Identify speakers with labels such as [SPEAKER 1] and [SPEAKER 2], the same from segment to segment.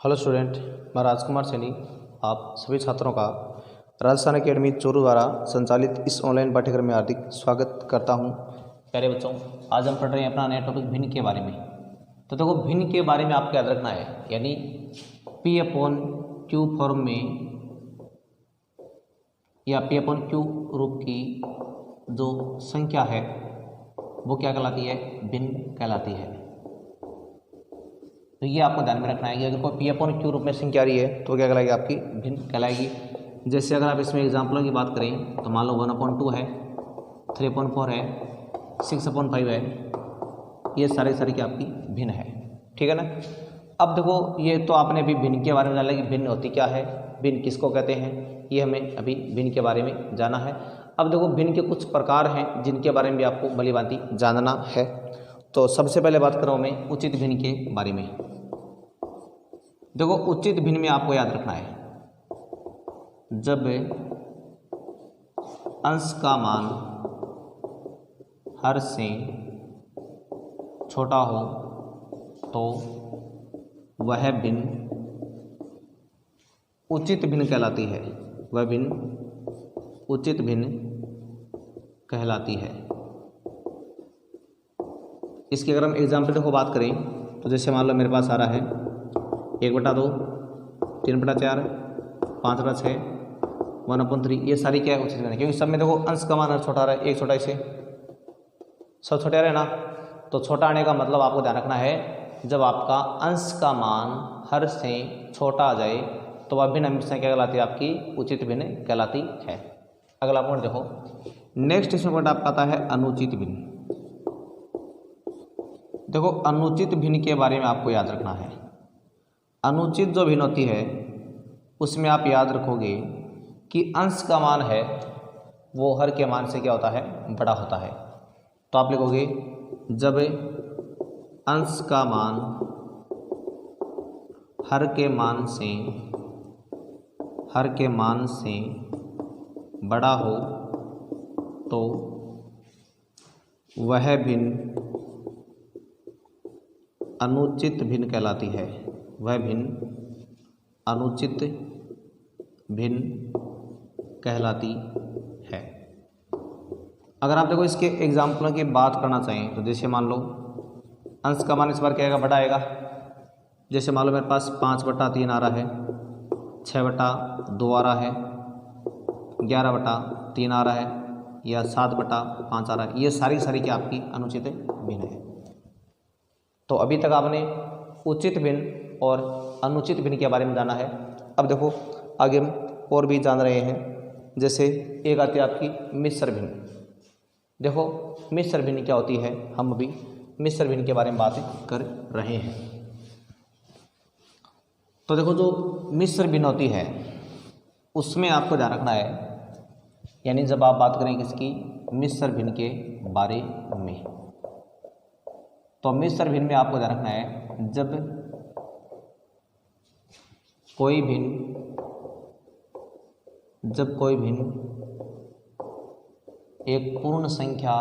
[SPEAKER 1] Hello student, मैं राजकुमार सैनी आप सभी छात्रों का राजस्थान अकेडमी चूरू द्वारा संचालित इस ऑनलाइन पाठ्यक्रम में हार्दिक स्वागत करता हूं। प्यारे बच्चों, आज हम पढ़ रहे हैं अपना नया टॉपिक भिन्न के बारे में। तो देखो, भिन्न के बारे में आपको याद रखना है, यानी P/Q फॉर्म में या P/Q रूप की जो संख्या है वो क्या कहलाती है? भिन्न कहलाती है। तो ये आपको ध्यान में रखना है कि अगर कोई P/Q रूप में संख्या आ रही है तो क्या कहलाएगी? आपकी भिन्न कहलाएगी। जैसे अगर आप इसमें एग्जाम्पलों की बात करें तो मान लो 1/2 है, 3/4 है, 6/5 है, ये सारी की आपकी भिन्न है। ठीक है ना। अब देखो, ये तो आपने अभी भिन्न के बारे में जाना कि भिन्न होती क्या है, भिन्न किसको कहते हैं, ये हमें अभी भिन्न के बारे में जाना है। अब देखो, भिन्न के कुछ प्रकार हैं जिनके बारे में भी आपको भलीभांति जानना है। तो सबसे पहले बात कर रहा हूँ मैं उचित भिन्न के बारे में। देखो, उचित भिन्न में आपको याद रखना है, जब अंश का मान हर से छोटा हो तो वह भिन्न उचित भिन्न कहलाती है। वह भिन्न उचित भिन्न कहलाती है। इसकी अगर हम एग्जाम्पल देखो बात करें तो जैसे मान लो मेरे पास आ रहा है 1/2, 3/4, 5/6, 1/3, ये सारी क्या है? उचित भिन्न। क्योंकि सब में देखो अंश का मान हर छोटा आ रहा है, एक छोटा इसे सब छोटे आ रहे हैं ना। तो छोटा आने का मतलब आपको ध्यान रखना है, जब आपका अंश का मान हर से छोटा आ जाए तो वह भिन्न हमेशा क्या कहलाती है? आपकी उचित भिन्न कहलाती है। अगला पॉइंट देखो, नेक्स्ट इसमें पॉइंट आपका आता है अनुचित भिन्न। देखो, अनुचित भिन्न के बारे में आपको याद रखना है। अनुचित जो भिन्न होती है उसमें आप याद रखोगे कि अंश का मान है वो हर के मान से क्या होता है? बड़ा होता है। तो आप लिखोगे, जब अंश का मान हर के मान से बड़ा हो तो वह भिन्न अनुचित भिन्न कहलाती है। वह भिन्न अनुचित भिन्न कहलाती है। अगर आप देखो इसके एग्जाम्पलों की बात करना चाहें तो जैसे मान लो अंश का मान इस बार क्या आएगा? बड़ा आएगा। जैसे मान लो मेरे पास 5/3 आ रहा है, 6/2 आ रहा है, 11/3 आ रहा है, या 7/5 आ रहा है। ये सारी की आपकी अनुचित भिन्न है। तो अभी तक आपने उचित भिन्न और अनुचित भिन्न के बारे में जाना है। अब देखो आगे हम और भी जान रहे हैं। जैसे एक आती है आपकी मिश्र भिन्न। देखो, मिश्र भिन्न क्या होती है? हम अभी मिश्र भिन्न के बारे में बात कर रहे हैं। तो देखो, जो मिश्र भिन्न होती है उसमें आपको ध्यान रखना है, यानी जब आप बात करें किसकी? मिश्र भिन्न के बारे में, तो मिश्र भिन्न में आपको ध्यान रखना है, जब कोई भिन्न एक पूर्ण संख्या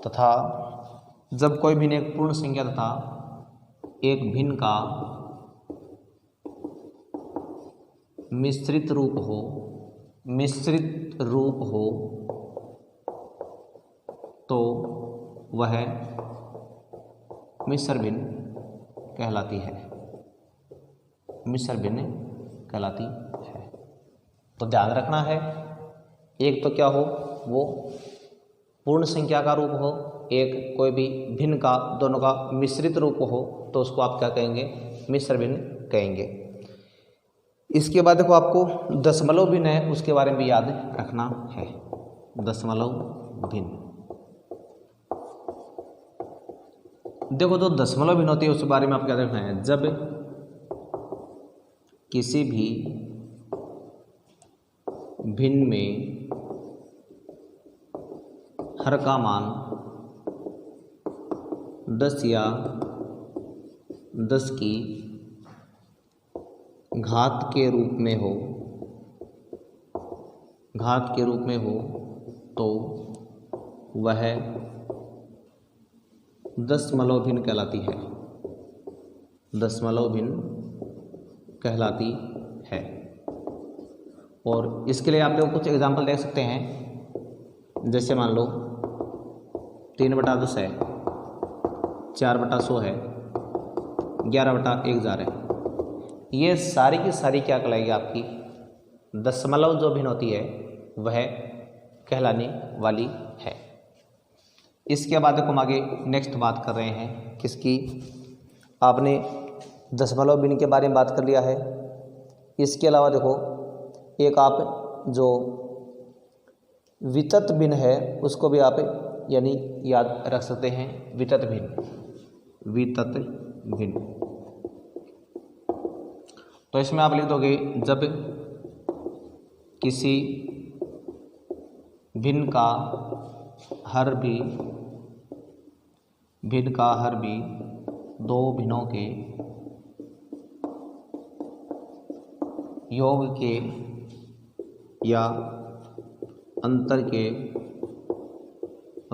[SPEAKER 1] तथा एक भिन्न का मिश्रित रूप हो तो वह मिश्र भिन्न कहलाती है। मिश्र भिन्न कहलाती है। तो ध्यान रखना है, एक तो क्या हो? वो पूर्ण संख्या का रूप हो, एक कोई भी भिन्न का, दोनों का मिश्रित रूप हो तो उसको आप क्या कहेंगे? मिश्र भिन्न कहेंगे। इसके बाद देखो, आपको दशमलव भिन्न है उसके बारे में भी याद रखना है। दशमलव भिन्न, देखो जो दशमलव भिन्न होती है उसके बारे में आपको याद रखना है, जब किसी भी भिन्न में हर का मान 10 या 10 की घात के रूप में हो तो वह दशमलव भिन्न कहलाती है। दशमलव भिन्न कहलाती है। और इसके लिए आप लोग कुछ एग्जाम्पल देख सकते हैं, जैसे मान लो 3/10 है, 4/100 है, 11/1000 है। ये सारी की सारी क्या कहलाएगी आपकी दशमलव जो भिन्न होती है वह कहलाने वाली है। इसके बाद देखो हम आगे नेक्स्ट बात कर रहे हैं किसकी, आपने दशमलव भिन्न के बारे में बात कर लिया है। इसके अलावा देखो एक आप जो वितत भिन्न है उसको भी आप यानी याद रख सकते हैं, वितत भिन्न, वितत भिन्न। तो इसमें आप लिख दोगे जब किसी भिन्न का हर भी दो भिन्नों के योग के या अंतर के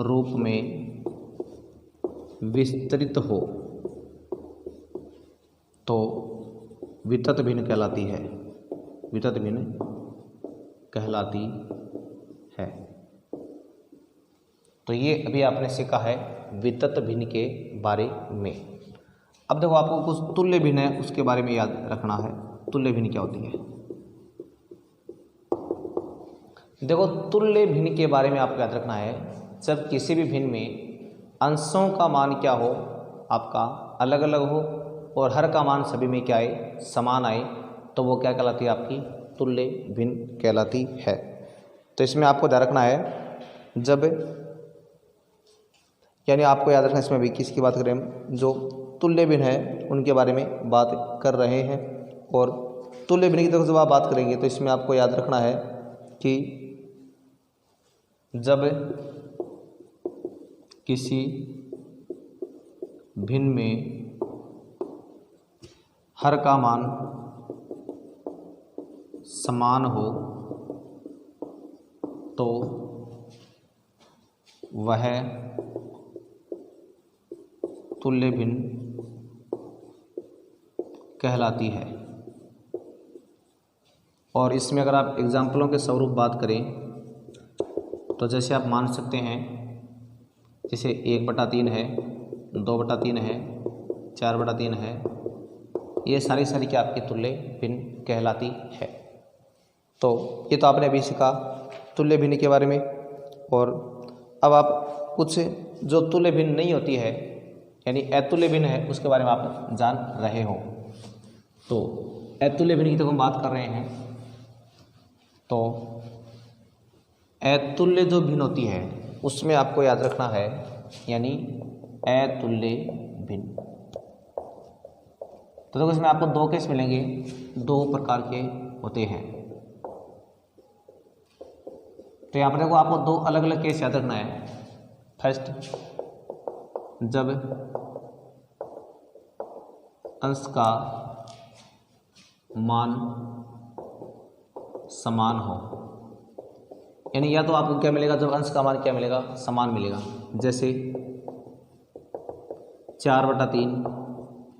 [SPEAKER 1] रूप में विस्तृत हो तो वितत भिन्न कहलाती है, वितत भिन्न कहलाती है। तो ये अभी आपने सीखा है वितत भिन्न के बारे में। अब देखो आपको कुछ तुल्य भिन्न है उसके बारे में याद रखना है। तुल्य भिन्न क्या होती है, देखो तुल्य भिन्न के बारे में आपको याद रखना है, जब किसी भी भिन्न में अंशों का मान क्या हो आपका अलग अलग हो और हर का मान सभी में क्या आए समान आए, तो वो क्या कहलाती है आपकी तुल्य भिन्न कहलाती है। तो इसमें आपको ध्यान रखना है, जब यानी आपको याद रखना इसमें भी किसकी बात करें हम, जो तुल्य भिन्न है उनके बारे में बात कर रहे हैं। और तुल्य भिन्न की तरफ जब आप बात करेंगे तो इसमें आपको याद रखना है कि जब किसी भिन्न में हर का मान समान हो तो वह तुल्य भिन्न कहलाती है। और इसमें अगर आप एग्जाम्पलों के स्वरूप बात करें तो जैसे आप मान सकते हैं, जैसे 1/3 है, 2/3 है, 4/3 है, ये सारी क्या आपकी तुल्य भिन्न कहलाती है। तो ये तो आपने अभी सीखा तुल्य भिन्न के बारे में। और अब आप कुछ जो तुल्य भिन्न नहीं होती है यानी अतुल्य भिन्न है उसके बारे में आप जान रहे हो। तो अतुल्य भिन्न की तो हम बात कर रहे हैं, तो अतुल्य जो भिन्न होती है उसमें आपको याद रखना है यानी अतुल्य भिन्न। तो देखो इसमें आपको दो केस मिलेंगे, दो प्रकार के होते हैं। तो यहाँ पर देखो आपको दो अलग अलग केस याद रखना है। फर्स्ट, जब अंश का मान समान हो, यानी या तो आपको क्या मिलेगा, जब अंश का मान क्या मिलेगा समान मिलेगा, जैसे 4/3,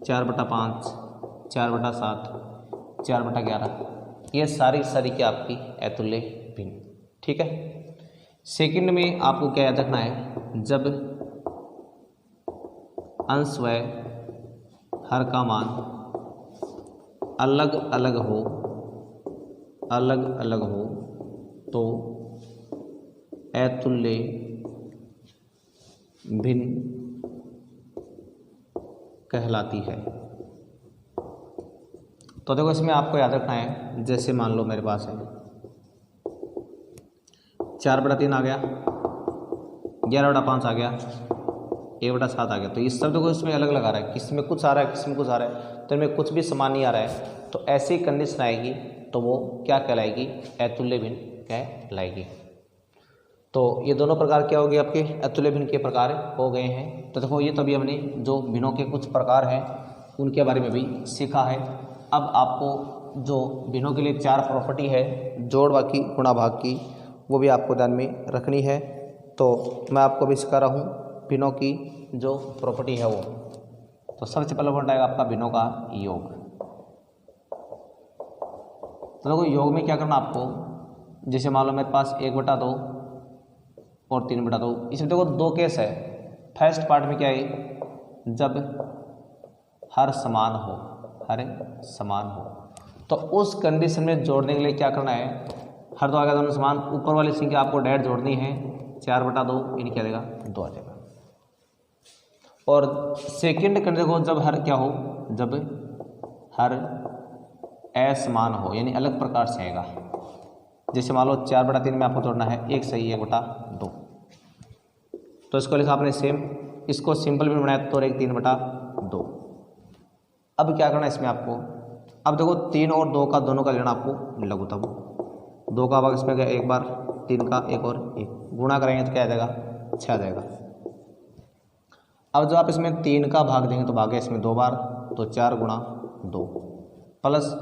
[SPEAKER 1] 4/5, 4/7, 4/11, ये सारी क्या आपकी अतुल्य भिन्न। ठीक है। सेकंड में आपको क्या याद रखना है, जब अंश व हर का मान अलग अलग हो तो अतुल्य भिन्न कहलाती है। तो देखो इसमें आपको याद रखना है, जैसे मान लो मेरे पास है 4/3 आ गया, 11/5 आ गया, 1/7 आ गया। तो इस शब्द को इसमें अलग अलग आ रहा है, किसी में कुछ आ रहा है, किसी में कुछ आ रहा है, तो इनमें कुछ भी समान नहीं आ रहा है। तो ऐसी कंडीशन आएगी तो वो क्या कहलाएगी, अतुल्य भिन्न कहलाएगी। तो ये दोनों प्रकार क्या हो गए आपके अतुल्य भिन्न के प्रकार हो गए हैं। तो देखो ये तभी हमने जो भिन्नों के कुछ प्रकार हैं उनके बारे में भी सीखा है। अब आपको जो भिन्नों के लिए 4 प्रॉपर्टी है, जोड़, बाकी, गुणा, भाग की, वो भी आपको ध्यान में रखनी है। तो मैं आपको भी सिखा रहा हूँ भिन्नों की जो प्रॉपर्टी है वो। तो सबसे पहला पॉइंट आएगा आपका भिन्नों का योग। तो देखो योग में क्या करना आपको, जैसे मान लो मेरे पास 1/2 और 3/2। इसमें देखो 2 केस है। फर्स्ट पार्ट में क्या है, जब हर समान हो तो उस कंडीशन में जोड़ने के लिए क्या करना है, हर दो आगे दोनों समान, ऊपर वाली संख्या आपको डायरेक्ट जोड़नी है, 4/2 यानी क्या देगा 2 आ जाएगा। और सेकंड कंडीशन को जब हर क्या हो, जब हर असमान हो यानी अलग प्रकार से आएगा। जैसे मान लो 4/3 में आपको जोड़ना है 1 सही 1/2, तो इसको लिखा आपने सेम, इसको सिंपल भी बनाया तो 3/2। अब क्या करना है इसमें आपको, अब देखो 3 और 2 का दोनों का लेना आपको लघुत्तम। 2 का भाग इसमें गया 1 बार, 3 का 1 और 1 गुणा करेंगे तो क्या आ जाएगा 6 आ जाएगा। अब जब आप इसमें 3 का भाग देंगे तो भाग गया इसमें 2 बार, तो 4 गुणा 2 प्लस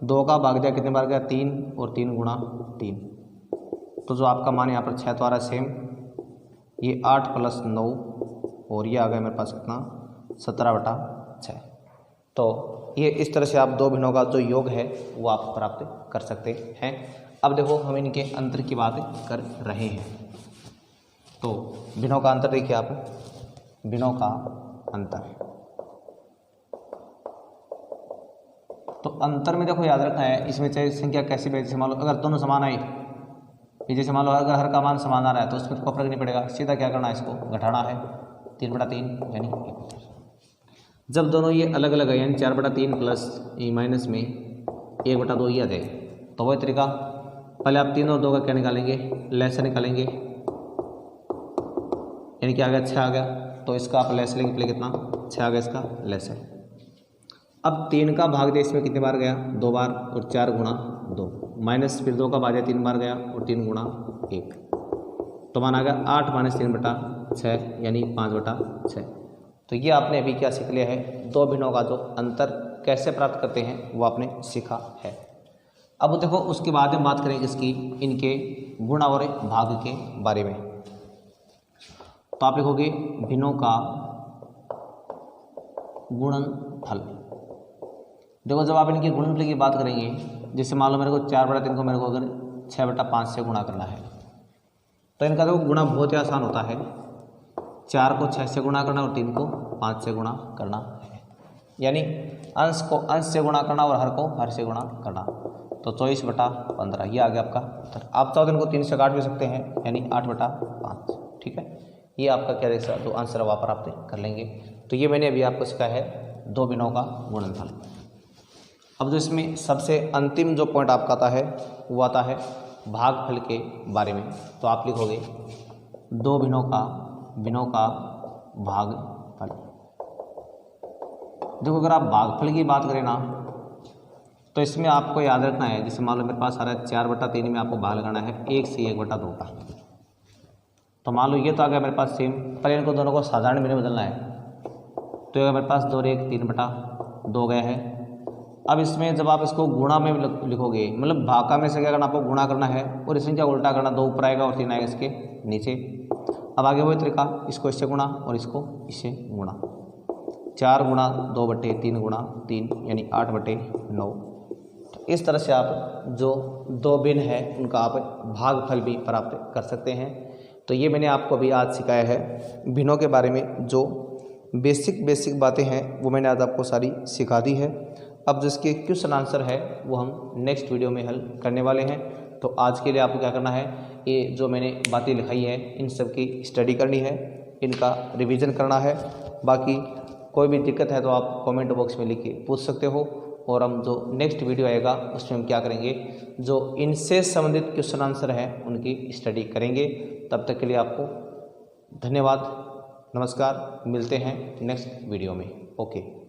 [SPEAKER 1] 2 का भाग दिया कितने बार गया 3 और 3 गुणा 3, तो जो आपका मान यहाँ पर 6 तो आ रहा है सेम, ये 8 + 9 और ये आ गया मेरे पास कितना 17/6। तो ये इस तरह से आप दो भिन्नों का जो योग है वो आप प्राप्त कर सकते हैं। अब देखो हम इनके अंतर की बात कर रहे हैं, तो भिन्नों का अंतर देखिए आप, भिन्नों का अंतर। तो अंतर में देखो याद रखना है, इसमें चाहे संख्या कैसी भी, जैसे मान लो अगर दोनों समान आए, जैसे मान लो अगर हर का मान समान आ रहा है तो उसमें कोई फर्क नहीं पड़ेगा, सीधा क्या करना है इसको घटाना है, 3/3 यानी 1। जब दोनों ये अलग अलग है यानी 4/3 प्लस ये माइनस में 1/2 ये आ जाए, तो वही तरीका पहले आप 3 और 2 का क्या निकालेंगे, लेस निकालेंगे, यानी क्या आ गया 6 आ गया, तो इसका आप लेस लेंगे, पहले कितना 6 आ गया, इसका लेस है। अब 3 का भाग दे इसमें कितने बार गया 2 बार, और 4 गुणा 2 माइनस फिर 2 का भाग दिया 3 बार गया और 3 गुणा 1, तो मान आ गया 8 - 3/6 यानी 5/6। तो ये आपने अभी क्या सीख लिया है, दो भिन्नों का जो अंतर कैसे प्राप्त करते हैं वो आपने सीखा है। अब देखो उसके बाद हम बात करेंगे इसकी, इनके गुण और भाग के बारे में। तो आप लिखोगे भिन्नों का गुणनफल। देखो जब आप इनके गुणनफल की बात करेंगे, जैसे मान लो मेरे को 4/3 को मेरे को अगर 6/5 से गुणा करना है, तो इनका देखो गुणा बहुत ही आसान होता है, 4 को 6 से गुणा करना और 3 को 5 से गुणा करना है, यानी अंश को अंश से गुणा करना और हर को हर से गुणा करना, तो 24/15 ये आ गया आपका उत्तर। आप चाहो तो इनको 3 से काट भी सकते हैं, यानी 8/5, ठीक है। ये आपका क्या देगा, जो आंसर है वहाँ पर आप कर लेंगे। तो ये मैंने अभी आपको सिखाया है दो भिन्नों का गुणनफल। अब जो इसमें सबसे अंतिम जो पॉइंट आपका आता है वो आता है भागफल के बारे में। तो आप लिखोगे दो भिन्नों का भागफल। देखो अगर आप भागफल की बात करें ना, तो इसमें आपको याद रखना है, जैसे मान लो मेरे पास आ रहा है 4/3 में आपको भाग लगाना है 1 से 1/2 का। तो मान लो ये तो आ गया मेरे पास सेम, पर इनको दोनों को साधारण में बदलना है, तो अगर मेरे पास 2 और 1 3/2 गया है। अब इसमें जब आप इसको गुणा में लिखोगे, मतलब भागा में से क्या करना, आपको गुणा करना है और इसमें क्या उल्टा करना, 2 ऊपर आएगा और 3 आएगा इसके नीचे। अब आगे वही तरीका, इसको इससे गुणा और इसको इससे गुणा, 4 गुणा 2/3 गुणा 3 यानी 8/9। तो इस तरह से आप जो दो भिन्न है उनका आप भागफल भी प्राप्त कर सकते हैं। तो ये मैंने आपको अभी आज सिखाया है भिन्नों के बारे में, जो बेसिक बातें हैं वो मैंने आज आपको सारी सिखा दी है। अब जिसके क्वेश्चन आंसर है वो हम नेक्स्ट वीडियो में हल करने वाले हैं। तो आज के लिए आपको क्या करना है, ये जो मैंने बातें लिखाई है इन सब की स्टडी करनी है, इनका रिवीजन करना है। बाकी कोई भी दिक्कत है तो आप कमेंट बॉक्स में लिख के पूछ सकते हो, और हम जो नेक्स्ट वीडियो आएगा उसमें हम क्या करेंगे, जो इनसे संबंधित क्वेश्चन आंसर हैं उनकी स्टडी करेंगे। तब तक के लिए आपको धन्यवाद, नमस्कार, मिलते हैं नेक्स्ट वीडियो में। ओके।